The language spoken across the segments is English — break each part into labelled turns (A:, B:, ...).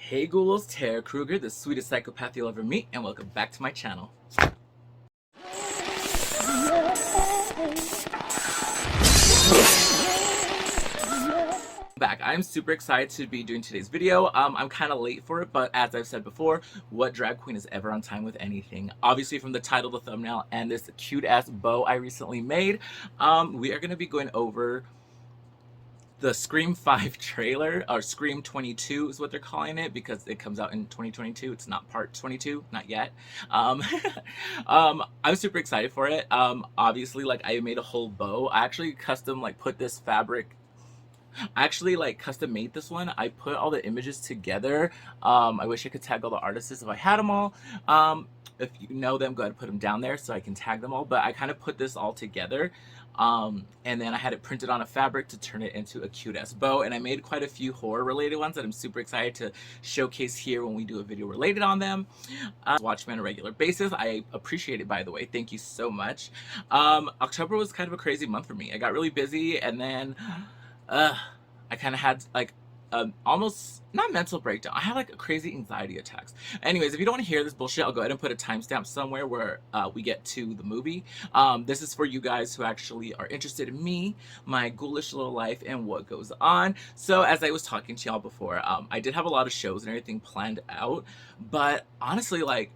A: Hey ghouls, Terror Krueger, the sweetest psychopath you'll ever meet, and welcome back to my channel. I'm super excited to be doing today's video. I'm kind of late for it, but as I've said before, what drag queen is ever on time with anything? Obviously from the title, the thumbnail, and this cute ass bow I recently made, we are going to be going over the Scream 5 trailer, or Scream 22 is what they're calling it, because it comes out in 2022. It's not part 22, not yet. um, I'm super excited for it. Obviously, like, I made a whole bow. I actually custom like put this fabric, I actually like custom made this one. I put all the images together. I wish I could tag all the artists if I had them all. If you know them, go ahead and put them down there so I can tag them all. But I kind of put this all together. And then I had it printed on a fabric to turn it into a cute ass bow. And I made quite a few horror related ones that I'm super excited to showcase here when we do a video related on them. Watch me on a regular basis. I appreciate it, by the way. Thank you so much. October was kind of a crazy month for me. I got really busy, and then I kind of had like almost not mental breakdown. I had like crazy anxiety attacks. Anyways, if you don't want to hear this bullshit, I'll go ahead and put a timestamp somewhere where we get to the movie. This is for you guys who actually are interested in me, my ghoulish little life, and what goes on. So as I was talking to y'all before, I did have a lot of shows and everything planned out, but honestly, like,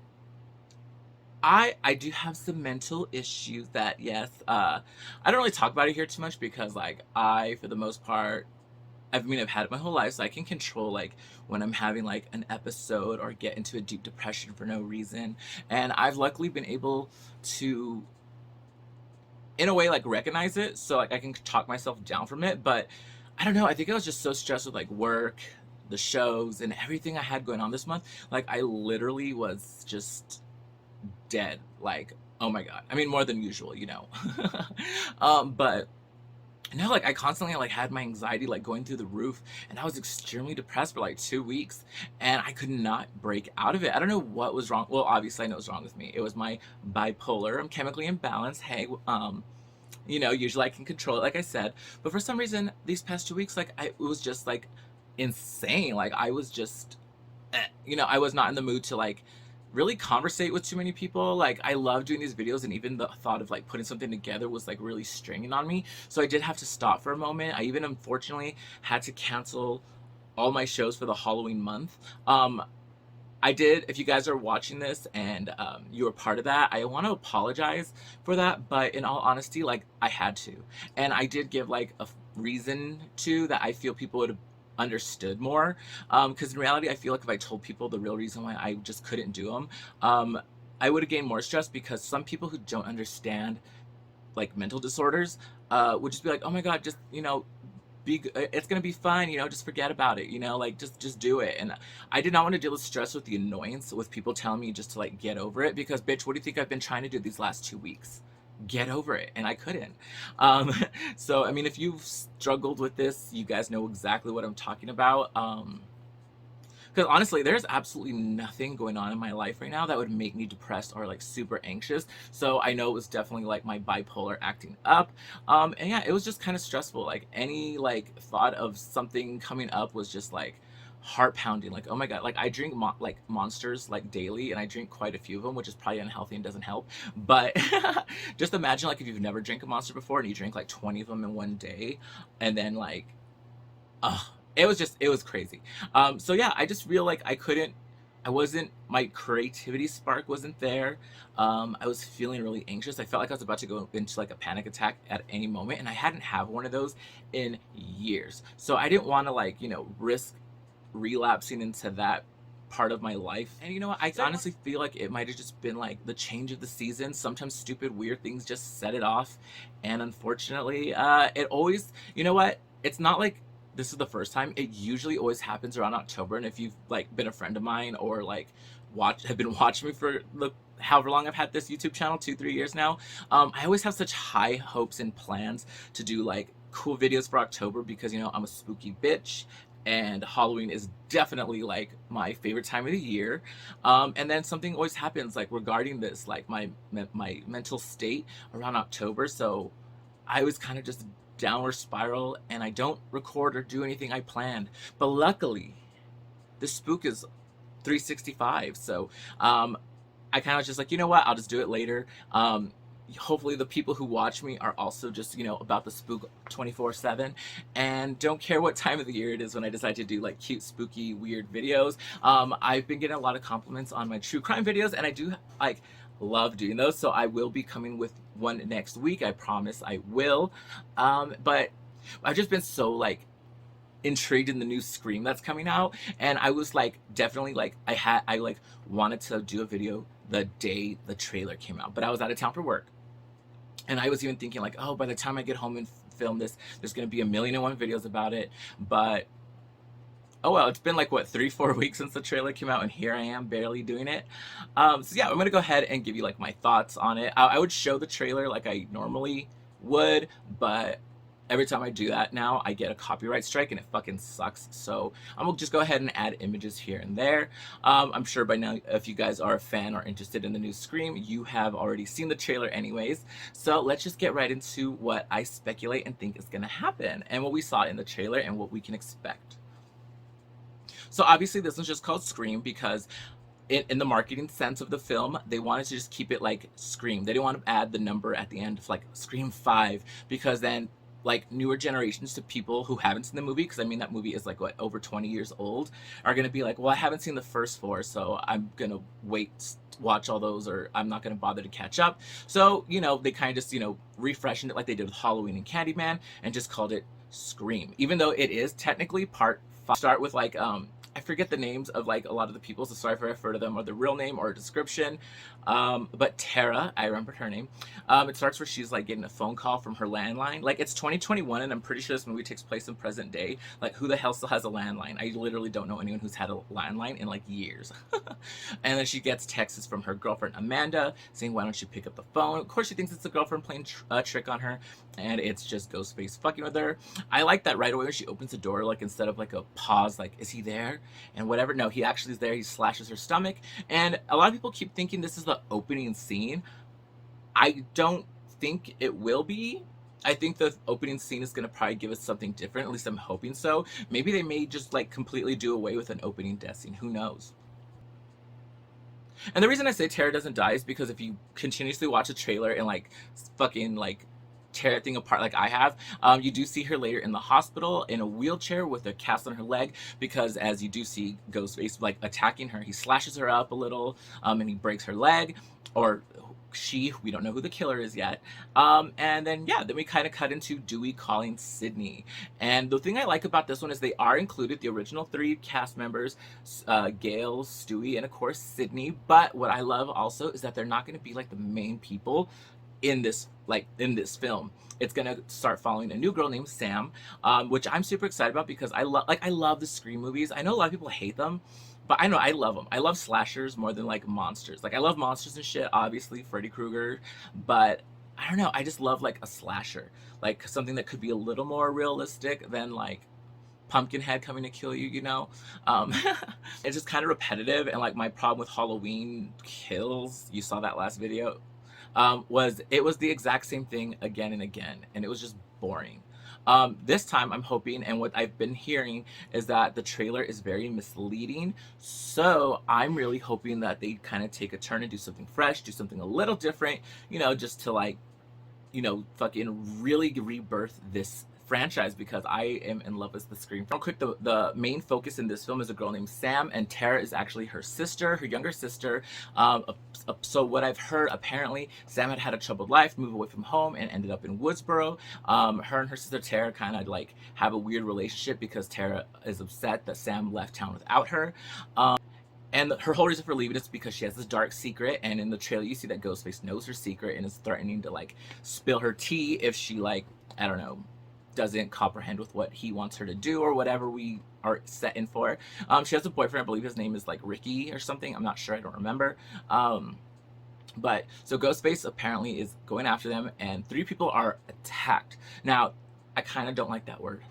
A: I do have some mental issues that, yes, I don't really talk about it here too much because, like, for the most part, I've had it my whole life, so I can control, like, when I'm having, like, an episode or get into a deep depression for no reason. And I've luckily been able to, in a way, like, recognize it, so, like, I can talk myself down from it. But I don't know, I think I was just so stressed with, like, work, the shows, and everything I had going on this month. Like, I literally was just dead. Like, oh my god, I mean, more than usual, you know. But no, like, I constantly like had my anxiety like going through the roof, and I was extremely depressed for like 2 weeks, and I could not break out of it. I don't know what was wrong. Well, obviously I know what's wrong with me. It was my bipolar. I'm chemically imbalanced. Hey, you know, usually I can control it, like I said, but for some reason these past 2 weeks, like, it was just like insane. Like, I was just you know, I was not in the mood to like really conversate with too many people. Like, I love doing these videos, and even the thought of like putting something together was like really straining on me. So I did have to stop for a moment. I even unfortunately had to cancel all my shows for the Halloween month. I did, if you guys are watching this and you were part of that, I want to apologize for that, but in all honesty, like, I had to. And I did give like a reason to that I feel people would have understood more, because in reality I feel like if I told people the real reason why I just couldn't do them, I would have gained more stress, because some people who don't understand like mental disorders would just be like, oh my god, just, you know, it's gonna be fine, you know, just forget about it, you know, like, just do it. And I did not want to deal with stress, with the annoyance, with people telling me just to like get over it, because bitch, what do you think I've been trying to do these last 2 weeks? Get over it, and I couldn't. um so I mean, if you've struggled with this, you guys know exactly what I'm talking about. Because honestly, there's absolutely nothing going on in my life right now that would make me depressed or like super anxious. So I know it was definitely like my bipolar acting up. And yeah, it was just kind of stressful. Like, any like thought of something coming up was just like heart pounding. Like, oh my god, like, I drink like monsters like daily, and I drink quite a few of them, which is probably unhealthy and doesn't help. But just imagine, like, if you've never drank a monster before and you drink like 20 of them in one day, and then like, it was crazy. So yeah, I just feel like I wasn't, my creativity spark wasn't there. I was feeling really anxious. I felt like I was about to go into like a panic attack at any moment, and I hadn't had one of those in years. So I didn't want to, like, you know, risk relapsing into that part of my life. And you know what, I honestly feel like it might have just been like the change of the season. Sometimes stupid weird things just set it off, and unfortunately it always, you know what, it's not like this is the first time. It usually always happens around October. And if you've like been a friend of mine, or like have been watching me for the however long I've had this YouTube channel, 2-3 years now, I always have such high hopes and plans to do like cool videos for October, because, you know, I'm a spooky bitch, and Halloween is definitely like my favorite time of the year. And then something always happens like regarding this, like my mental state around October. So I was kind of just downward spiral, and I don't record or do anything I planned. But luckily, this spook is 365. So I kind of just like, you know what, I'll just do it later. Hopefully the people who watch me are also just, you know, about the spook 24/7 and don't care what time of the year it is when I decide to do like cute, spooky, weird videos. I've been getting a lot of compliments on my true crime videos, and I do like love doing those, so I will be coming with one next week. I promise I will. But I've just been so like intrigued in the new Scream that's coming out, and I was like definitely like I like wanted to do a video the day the trailer came out, but I was out of town for work. And I was even thinking like, oh, by the time I get home and film this, there's gonna be a million and one videos about it. But oh well, it's been like what, 3-4 weeks since the trailer came out, and here I am barely doing it. So yeah, I'm gonna go ahead and give you like my thoughts on it. I would show the trailer like I normally would, but every time I do that now, I get a copyright strike and it fucking sucks. So I'm gonna just go ahead and add images here and there. I'm sure by now, if you guys are a fan or interested in the new Scream, you have already seen the trailer anyways. So let's just get right into what I speculate and think is gonna happen, and what we saw in the trailer and what we can expect. So obviously this one's just called Scream because in the marketing sense of the film, they wanted to just keep it like Scream. They didn't want to add the number at the end of like Scream 5, because then like newer generations to people who haven't seen the movie, because I mean that movie is like what, over 20 years old, are gonna be like, well, I haven't seen the first 4, so I'm gonna wait to watch all those, or I'm not gonna bother to catch up. So, you know, they kind of just, you know, refreshed it like they did with Halloween and Candyman, and just called it Scream, even though it is technically part 5. Start with like I forget the names of like a lot of the people, so sorry if I refer to them or the real name or description. But Tara, I remember her name. It starts where she's like getting a phone call from her landline. Like it's 2021, and I'm pretty sure this movie takes place in present day. Like who the hell still has a landline? I literally don't know anyone who's had a landline in like years. And then she gets texts from her girlfriend Amanda saying, why don't you pick up the phone? Of course she thinks it's the girlfriend playing a trick on her, and it's just Ghostface fucking with her. I like that right away when she opens the door, like instead of like a pause, like, is he there? And whatever, no, he actually is there. He slashes her stomach, and a lot of people keep thinking this is the opening scene. I don't think it will be. I think the opening scene is going to probably give us something different. At least I'm hoping so. Maybe they may just like completely do away with an opening death scene. Who knows? And the reason I say Tara doesn't die is because if you continuously watch a trailer and like fucking like tear that thing apart like I have, you do see her later in the hospital in a wheelchair with a cast on her leg, because as you do see Ghostface like attacking her, he slashes her up a little, and he breaks her leg, or we don't know who the killer is yet. And then yeah, then we kind of cut into Dewey calling Sydney. And the thing I like about this one is they are included the original 3 cast members, Gail, Stewie, and of course Sydney. But what I love also is that they're not going to be like the main people in this film. It's gonna start following a new girl named Sam, which I'm super excited about, because I love the Scream movies. I know a lot of people hate them, but I know I love them. I love slashers more than like monsters. Like I love monsters and shit, obviously Freddy Krueger, but I don't know, I just love like a slasher, like something that could be a little more realistic than like Pumpkinhead coming to kill you, you know? It's just kind of repetitive, and like my problem with Halloween Kills, you saw that last video, was the exact same thing again and again, and it was just boring. This time I'm hoping, and what I've been hearing is that the trailer is very misleading, so I'm really hoping that they kind of take a turn and do something fresh, do something a little different, you know, just to like, you know, fucking really rebirth this franchise, because I am in love with the Scream. Real quick, the main focus in this film is a girl named Sam, and Tara is actually her sister, her younger sister. So what I've heard, apparently Sam had a troubled life, moved away from home, and ended up in Woodsboro. Her and her sister Tara kind of like have a weird relationship, because Tara is upset that Sam left town without her. And her whole reason for leaving is because she has this dark secret, and in the trailer you see that Ghostface knows her secret and is threatening to like spill her tea if she like, I don't know, doesn't comprehend with what he wants her to do, or whatever we are set in for. She has a boyfriend, I believe his name is like Ricky or something, I'm not sure, I don't remember. But so Ghostface apparently is going after them, and 3 people are attacked. Now I kind of don't like that word.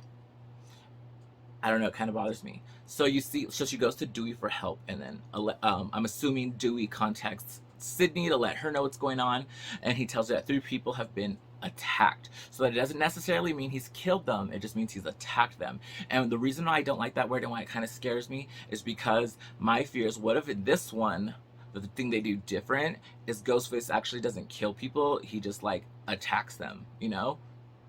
A: I don't know, it kind of bothers me. So you see, so she goes to Dewey for help, and then I'm assuming Dewey contacts Sydney to let her know what's going on, and he tells her that 3 people have been attacked. So that it doesn't necessarily mean he's killed them, it just means he's attacked them. And the reason why I don't like that word and why it kind of scares me is because my fear is, what if in this one, the thing they do different is Ghostface actually doesn't kill people, he just like attacks them, you know?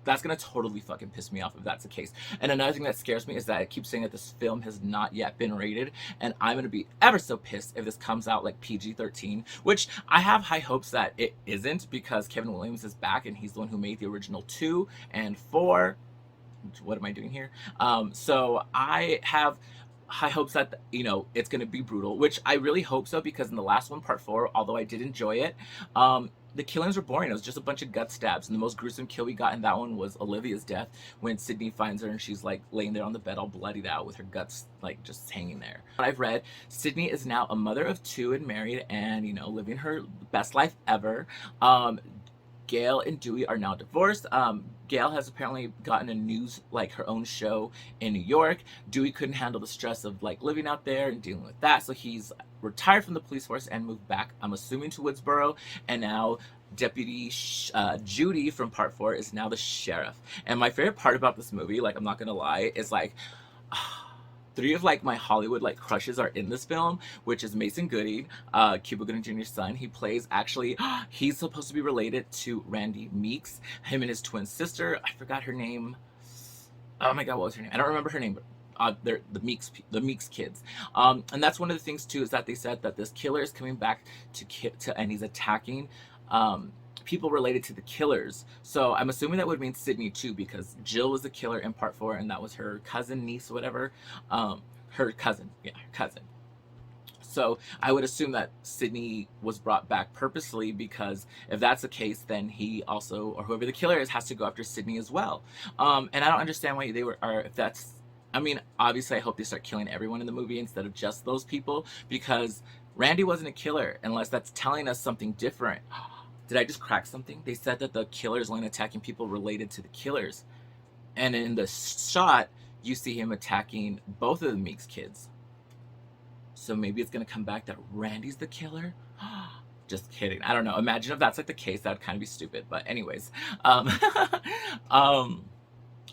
A: That's gonna totally fucking piss me off if that's the case. And another thing that scares me is that it keeps saying that this film has not yet been rated, and I'm gonna be ever so pissed if this comes out like PG-13, which I have high hopes that it isn't, because Kevin Williams is back and he's the one who made the original 2 and 4. What am I doing here? So I have high hopes that, you know, it's going to be brutal, which I really hope so, because in the last one, part 4, although I did enjoy it, the killings were boring. It was just a bunch of gut stabs, and the most gruesome kill we got in that one was Olivia's death, when Sydney finds her and she's like laying there on the bed all bloodied out with her guts like just hanging there. I've read Sydney is now a mother of 2 and married, and, you know, living her best life ever. Gail and Dewey are now divorced. Gail has apparently gotten a news, like her own show in New York. Dewey couldn't handle the stress of like living out there and dealing with that, so he's retired from the police force and moved back, I'm assuming, to Woodsboro. And now Deputy Judy from part 4 is now the sheriff. And my favorite part about this movie, like, I'm not gonna lie, is like 3 of like my Hollywood like crushes are in this film, which is Mason Goody, Cuba Gooding Jr.'s son. He plays, actually, he's supposed to be related to Randy Meeks. Him and his twin sister, I forgot her name. Oh my god, what was her name? I don't remember her name, but they're the Meeks kids. And that's one of the things too, is that they said that this killer is coming back to and he's attacking people related to the killers. So I'm assuming that would mean Sydney too, because Jill was the killer in part 4, and that was her cousin, niece, whatever. Her cousin, yeah, her cousin. So I would assume that Sydney was brought back purposely, because if that's the case, then he also, or whoever the killer is, has to go after Sydney as well. And I don't understand why they were, or if that's, I mean, obviously I hope they start killing everyone in the movie instead of just those people, because Randy wasn't a killer, unless that's telling us something different. Did I just crack something? They said that the killer's only attacking people related to the killers. And in the shot, you see him attacking both of the Meeks kids. So maybe it's going to come back that Randy's the killer? Just kidding. I don't know. Imagine if that's like the case. That would kind of be stupid. But anyways. And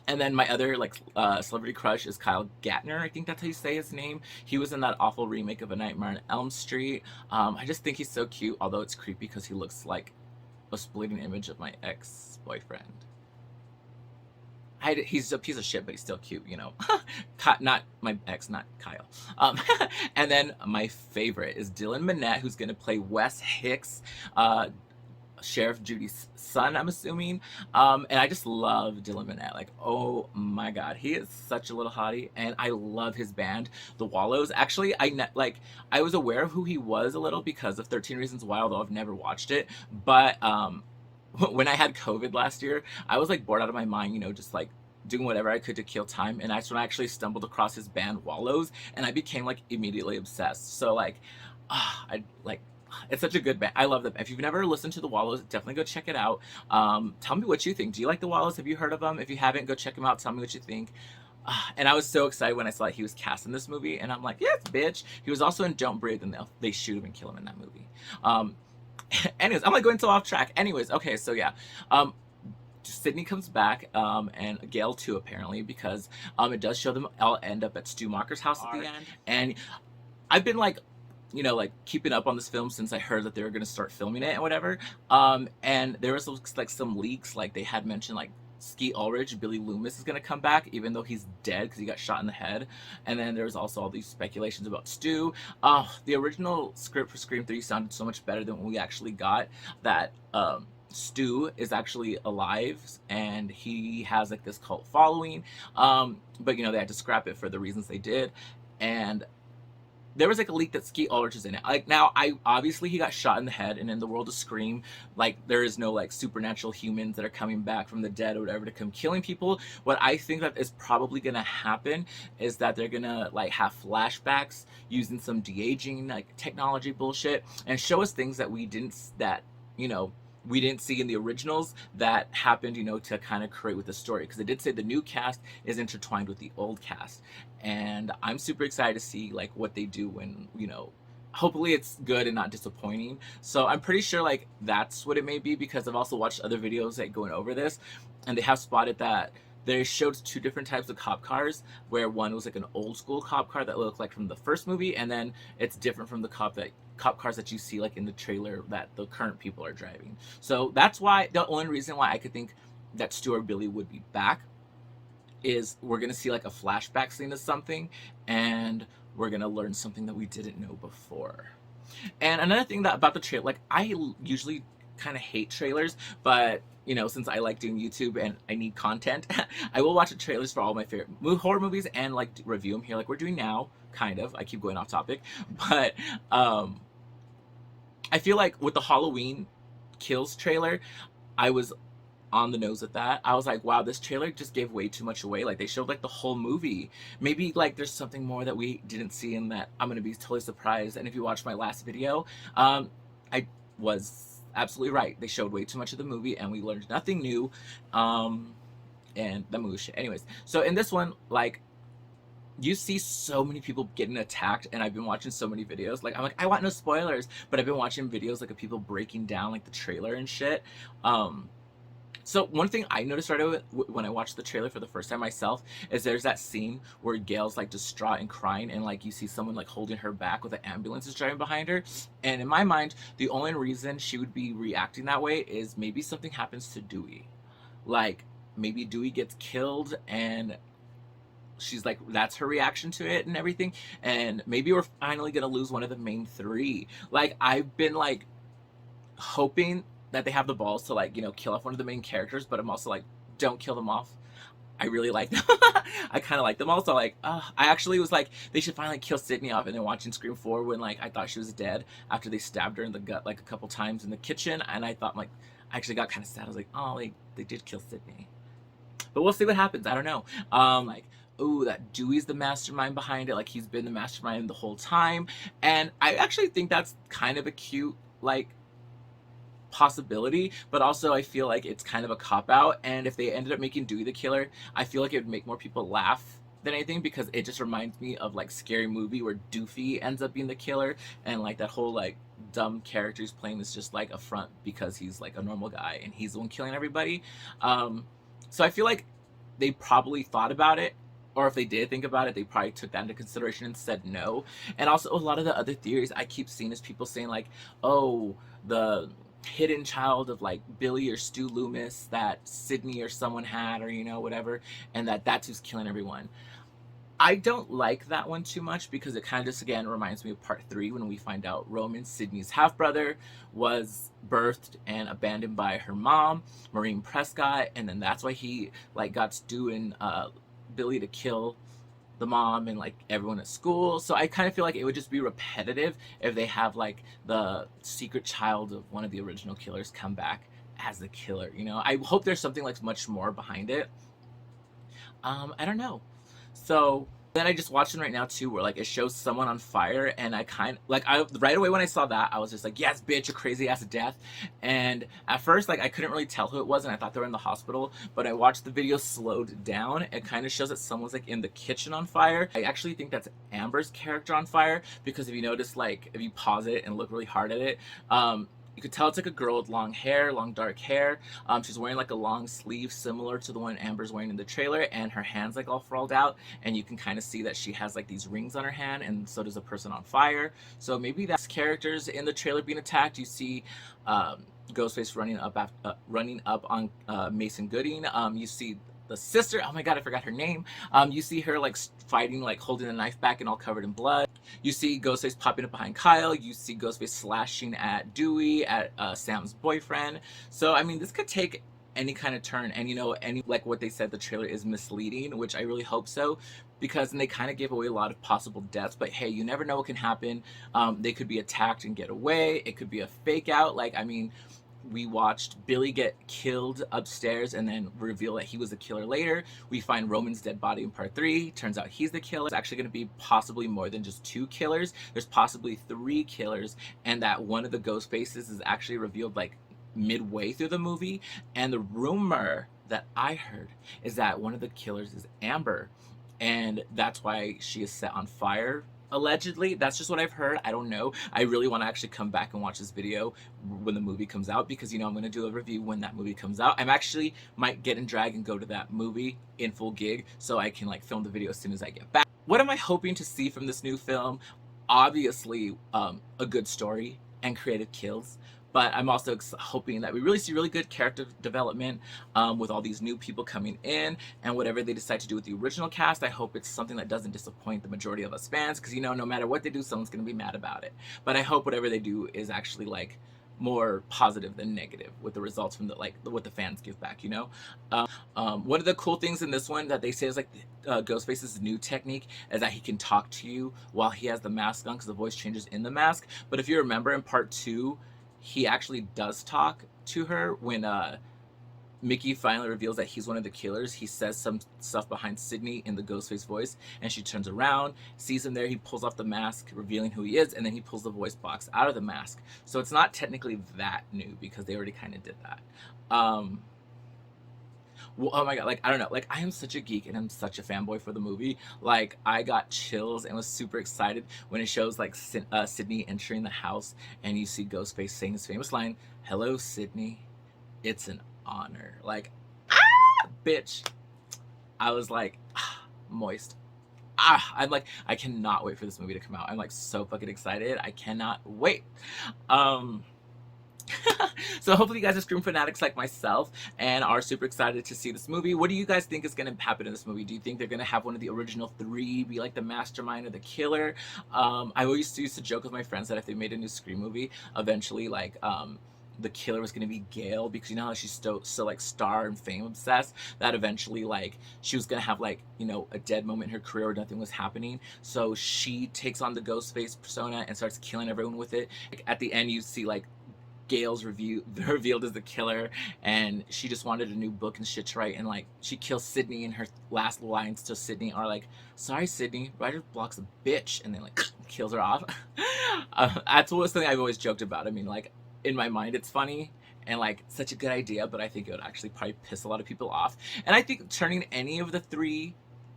A: then my other like celebrity crush is Kyle Gardner. I think that's how you say his name. He was in that awful remake of A Nightmare on Elm Street. I just think he's so cute, although it's creepy because he looks like a splitting image of my ex-boyfriend. He's a piece of shit, but he's still cute, you know. Not my ex, not Kyle. And then my favorite is Dylan Minnette, who's going to play Wes Hicks, Sheriff Judy's son, I'm assuming. And I just love Dylan Minnette. Like, oh my god, he is such a little hottie, and I love his band, The Wallows. Actually, I was aware of who he was a little because of 13 Reasons Why, although I've never watched it. But when I had COVID last year, I was like bored out of my mind, you know, just like doing whatever I could to kill time, and that's when I actually stumbled across his band Wallows, and I became like immediately obsessed. So like, it's such a good band. I love them. If you've never listened to The Wallows, definitely go check it out. Tell me what you think. Do you like The Wallows? Have you heard of them? If you haven't, go check them out. Tell me what you think. And I was so excited when I saw that he was cast in this movie, and I'm like, yes, bitch. He was also in Don't Breathe, and they shoot him and kill him in that movie. Anyways, I'm like going so off track. Anyways, okay, so yeah. Sydney comes back, and Gail too, apparently, because it does show them all end up at Stu Macher's house at the end. And I've been like, you know, like keeping up on this film since I heard that they were going to start filming it and whatever. And there was like some leaks, like they had mentioned like Skeet Ulrich, Billy Loomis, is going to come back, even though he's dead because he got shot in the head. And then there's also all these speculations about Stu. The original script for Scream 3 sounded so much better than what we actually got, that Stu is actually alive and he has like this cult following. But you know, they had to scrap it for the reasons they did. And there was like a leak that Skeet Ulrich is in it. Like, now, obviously he got shot in the head, and in the world of Scream, like, there is no like supernatural humans that are coming back from the dead or whatever to come killing people. What I think that is probably gonna happen is that they're gonna like have flashbacks using some de-aging like technology bullshit and show us things that we didn't see in the originals that happened, you know, to kind of create with the story. Because they did say the new cast is intertwined with the old cast. And I'm super excited to see like what they do when, you know, hopefully it's good and not disappointing. So I'm pretty sure like that's what it may be, because I've also watched other videos like going over this, and they have spotted that they showed two different types of cop cars, where one was like an old school cop car that looked like from the first movie, and then it's different from the cop cars that you see like in the trailer that the current people are driving. So that's why the only reason why I could think that Stu or Billy would be back is we're gonna see like a flashback scene of something, and we're gonna learn something that we didn't know before. And another thing that about the trailer, like I usually kind of hate trailers, but you know, since I like doing YouTube and I need content, I will watch the trailers for all my favorite horror movies and like review them here, like we're doing now. Kind of. I keep going off topic, but I feel like with the Halloween Kills trailer, I was on the nose with that. I was like, wow, this trailer just gave way too much away. Like they showed like the whole movie. Maybe like there's something more that we didn't see in that I'm gonna be totally surprised. And if you watched my last video, I was absolutely right. They showed way too much of the movie and we learned nothing new. And the movie shit. Anyways, so in this one, like you see so many people getting attacked, and I've been watching so many videos. Like I'm like, I want no spoilers, but I've been watching videos like of people breaking down like the trailer and shit. So one thing I noticed right away when I watched the trailer for the first time myself is there's that scene where Gail's like distraught and crying, and like you see someone like holding her back with an ambulance is driving behind her. And in my mind, the only reason she would be reacting that way is maybe something happens to Dewey. Like maybe Dewey gets killed and she's like, that's her reaction to it and everything. And maybe we're finally gonna lose one of the main three. Like I've been like hoping that they have the balls to like, you know, kill off one of the main characters, but I'm also like, don't kill them off. I really like them. I kind of like them all. So like, I actually was like, they should finally kill Sydney off. And then watching Scream 4 when like I thought she was dead after they stabbed her in the gut like a couple times in the kitchen, and I thought like, I actually got kind of sad. I was like, oh, like they did kill Sydney, but we'll see what happens. I don't know. Like, oh, that Dewey's the mastermind behind it. Like he's been the mastermind the whole time, and I actually think that's kind of a cute like possibility, but also I feel like it's kind of a cop out. And if they ended up making Dewey the killer, I feel like it would make more people laugh than anything, because it just reminds me of like Scary Movie where Doofy ends up being the killer, and like that whole like dumb character he's playing is just like a front because he's like a normal guy and he's the one killing everybody. So I feel like they probably thought about it, or if they did think about it, they probably took that into consideration and said no. And also a lot of the other theories I keep seeing is people saying like, oh, the hidden child of like Billy or Stu Loomis that Sydney or someone had, or you know, whatever, and that's who's killing everyone. I don't like that one too much, because it kind of just again reminds me of part 3 when we find out Roman, Sydney's half brother, was birthed and abandoned by her mom, Maureen Prescott, and then that's why he like got Stu and Billy to kill the mom and like everyone at school. So I kind of feel like it would just be repetitive if they have like the secret child of one of the original killers come back as the killer, you know. I hope there's something like much more behind it. I don't know. So then I just watched it right now too, where like it shows someone on fire, and I kind of like, I right away when I saw that I was just like, yes bitch, a crazy ass death. And at first like I couldn't really tell who it was, and I thought they were in the hospital, but I watched the video slowed down. It kind of shows that someone's like in the kitchen on fire. I actually think that's Amber's character on fire, because if you notice, like if you pause it and look really hard at it, you could tell it's like a girl with long hair, long dark hair. She's wearing like a long sleeve similar to the one Amber's wearing in the trailer, and her hand's like all furled out, and you can kind of see that she has like these rings on her hand, and so does the person on fire. So maybe that's characters in the trailer being attacked. You see Ghostface running up on Mason Gooding. You see the sister, oh my god, I forgot her name. You see her like fighting, like holding the knife back and all covered in blood. You see Ghostface popping up behind Kyle. You see Ghostface slashing at Dewey, at Sam's boyfriend. So I mean, this could take any kind of turn, and you know, any like what they said, the trailer is misleading, which I really hope so, because they kind of gave away a lot of possible deaths. But hey, you never know what can happen. They could be attacked and get away. It could be a fake out. Like, I mean, we watched Billy get killed upstairs and then reveal that he was the killer later. We find Roman's dead body in part 3. Turns out he's the killer. It's actually going to be possibly more than just 2 killers. There's possibly 3 killers, and that one of the ghost faces is actually revealed like midway through the movie. And the rumor that I heard is that one of the killers is Amber, and that's why she is set on fire Allegedly, that's just what I've heard. I don't know. I really want to actually come back and watch this video when the movie comes out, because I'm going to do a review when that movie comes out. I'm actually might get in drag and go to that movie in full gig so I can film the video as soon as I get back. What am I hoping to see from this new film? Obviously, a good story and creative kills. But I'm also hoping that we really see really good character development with all these new people coming in, and whatever they decide to do with the original cast, I hope it's something that doesn't disappoint the majority of us fans, because no matter what they do, someone's going to be mad about it. But I hope whatever they do is actually more positive than negative with the results from what the fans give back. One of the cool things in this one that they say is Ghostface's new technique is that he can talk to you while he has the mask on, because the voice changes in the mask. But if you remember in part 2, he actually does talk to her when Mickey finally reveals that he's one of the killers. He says some stuff behind Sydney in the Ghostface voice, and she turns around, sees him there, he pulls off the mask, revealing who he is, and then he pulls the voice box out of the mask. So it's not technically that new, because they already kind of did that. Well, oh my god, I don't know, I am such a geek and I'm such a fanboy for the movie. I got chills and was super excited when it shows Sydney entering the house, and you see Ghostface saying his famous line, "Hello, Sydney, it's an honor." Bitch. I was moist. I cannot wait for this movie to come out. I'm so fucking excited. I cannot wait. So hopefully you guys are Scream fanatics like myself and are super excited to see this movie. What do you guys think is going to happen in this movie? Do you think they're going to have one of the original 3 be the mastermind or the killer? I always used to joke with my friends that if they made a new Scream movie, eventually the killer was going to be Gail, because you know how she's still star and fame obsessed, that eventually she was going to have a dead moment in her career where nothing was happening, so she takes on the Ghostface persona and starts killing everyone with it. At the end you see Gail's revealed as the killer, and she just wanted a new book and shit to write, and she kills Sydney, and her last lines to Sydney are "Sorry, Sydney, writer's block's a bitch," and then kills her off. That's something I've always joked about. I mean, in my mind it's funny and such a good idea, but I think it would actually probably piss a lot of people off. And I think turning any of the 3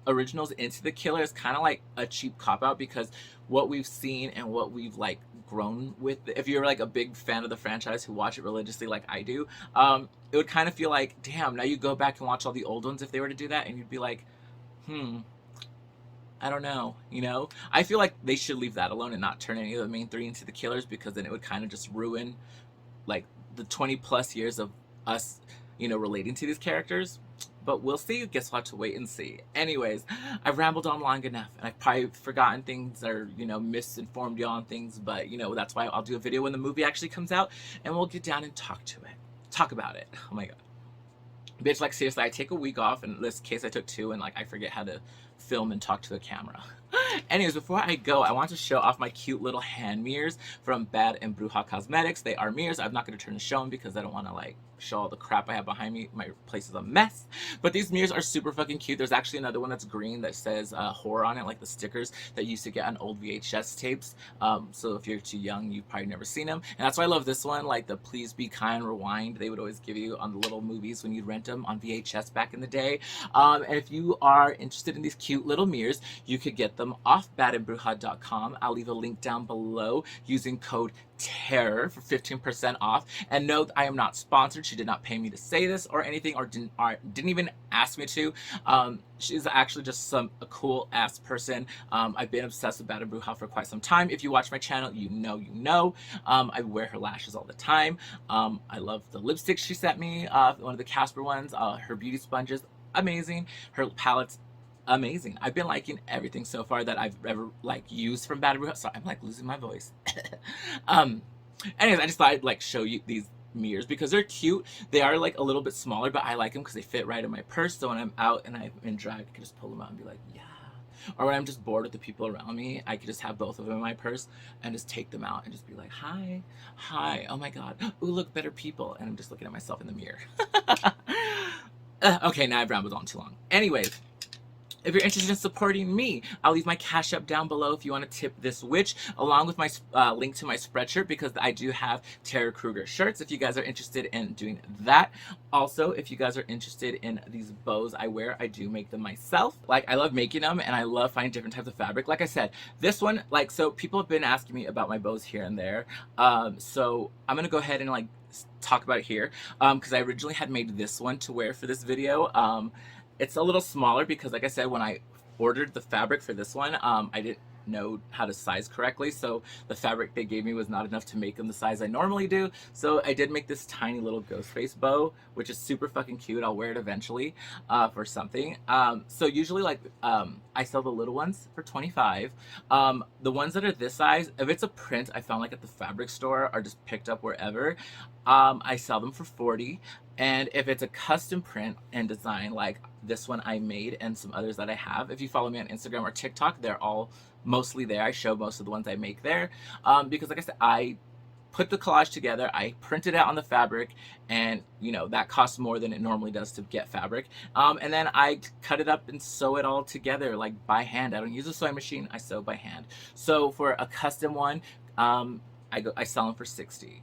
A: originals into the killer is kind of a cheap cop-out, because what we've seen and what we've grown with, if you're a big fan of the franchise who watch it religiously like I do, it would kind of feel damn, now you go back and watch all the old ones if they were to do that, and you'd be I don't know, I feel they should leave that alone and not turn any of the main 3 into the killers, because then it would kind of just ruin the 20 plus years of us relating to these characters. But we'll see. Guess we'll have to wait and see. Anyways, I've rambled on long enough, and I've probably forgotten things or, misinformed you on things, but, that's why I'll do a video when the movie actually comes out, and we'll get down and talk about it. Oh my god. Bitch, seriously, I take a week off, in this case I took 2, and, I forget how to film and talk to the camera. Anyways, before I go, I want to show off my cute little hand mirrors from Bad and Bruja Cosmetics. They are mirrors. I'm not going to turn to show them because I don't want to, show all the crap I have behind me. My place is a mess. But these mirrors are super fucking cute. There's actually another one that's green that says horror on it, the stickers that you used to get on old VHS tapes. So if you're too young, you've probably never seen them. And that's why I love this one, the Please Be Kind Rewind they would always give you on the little movies when you'd rent them on VHS back in the day. And if you are interested in these cute little mirrors, you could get them off badandbruja.com. I'll leave a link down below using code TERROR for 15% off. And note, I am not sponsored. She did not pay me to say this or anything, or didn't even ask me to. She's actually just a cool ass person. I've been obsessed with Bad and Bruja for quite some time. If you watch my channel, you know. I wear her lashes all the time. I love the lipstick she sent me, one of the Casper ones. Her beauty sponges, amazing. Her palettes, amazing. I've been liking everything so far that I've ever used from Bad and Bruja. Sorry, I'm losing my voice. Anyways, I just thought I'd show you these mirrors because they're cute. They are a little bit smaller, but I like them because they fit right in my purse. So when I'm out and I'm in drag, I can just pull them out and be like, yeah. Or when I'm just bored with the people around me, I could just have both of them in my purse and just take them out and just be like, hi, oh my god, ooh, look, better people. And I'm just looking at myself in the mirror. Okay, now I've rambled on too long. Anyways, if you're interested in supporting me, I'll leave my Cash App down below if you want to tip this witch, along with my link to my spreadshirt, because I do have Terror Krueger shirts if you guys are interested in doing that. Also, if you guys are interested in these bows I wear, I do make them myself. Like, I love making them, and I love finding different types of fabric. Like I said, this one, like, so people have been asking me about my bows here and there. So I'm gonna go ahead and like talk about it here, because I originally had made this one to wear for this video. It's a little smaller because, like I said, when I ordered the fabric for this one, I didn't know how to size correctly, so the fabric they gave me was not enough to make them the size I normally do. So I did make this tiny little ghost face bow, which is super fucking cute. I'll wear it eventually for something. So usually, like, I sell the little ones for $25. The ones that are this size, if it's a print I found like at the fabric store or just picked up wherever, I sell them for $40. And if it's a custom print and design like this one I made and some others that I have, if you follow me on Instagram or TikTok, they're all mostly there. I show most of the ones I make there, because like I said, I put the collage together, I printed it out on the fabric, and you know that costs more than it normally does to get fabric, and then I cut it up and sew it all together like by hand. I don't use a sewing machine, I sew by hand. So for a custom one, I sell them for $60,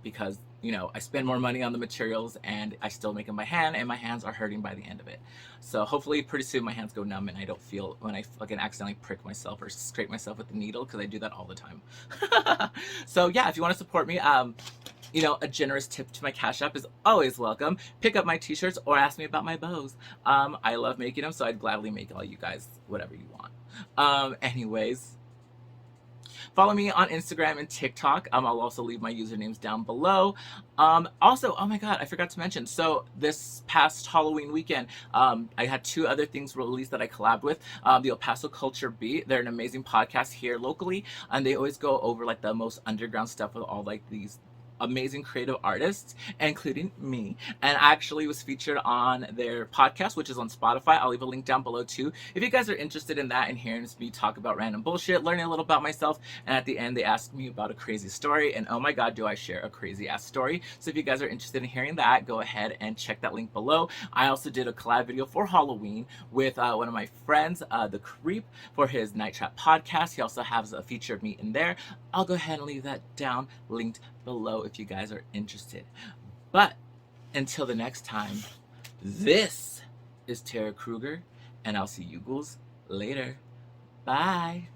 A: because you know I spend more money on the materials and I still make them by hand, and my hands are hurting by the end of it. So hopefully pretty soon my hands go numb and I don't feel when I fucking accidentally prick myself or scrape myself with the needle, because I do that all the time. So yeah, if you want to support me, you know, a generous tip to my Cash App is always welcome. Pick up my t-shirts or ask me about my bows. I love making them, so I'd gladly make all you guys whatever you want. Anyways, follow me on Instagram and TikTok. I'll also leave my usernames down below. Also, oh my god, I forgot to mention, so this past Halloween weekend, I had 2 other things released that I collabed with. The El Paso Culture Beat, they're an amazing podcast here locally, and they always go over like the most underground stuff with all like these amazing creative artists, including me, and I actually was featured on their podcast, which is on Spotify. I'll leave a link down below too if you guys are interested in that and hearing me talk about random bullshit, learning a little about myself. And at the end they asked me about a crazy story, and oh my god, do I share a crazy ass story. So if you guys are interested in hearing that, go ahead and check that link below. I also did a collab video for Halloween with one of my friends, the Creep, for his Night Trap podcast. He also has a feature of me in there. I'll go ahead and leave that down linked below if you guys are interested. But until the next time, this is Terror Krueger, and I'll see you ghouls later. Bye.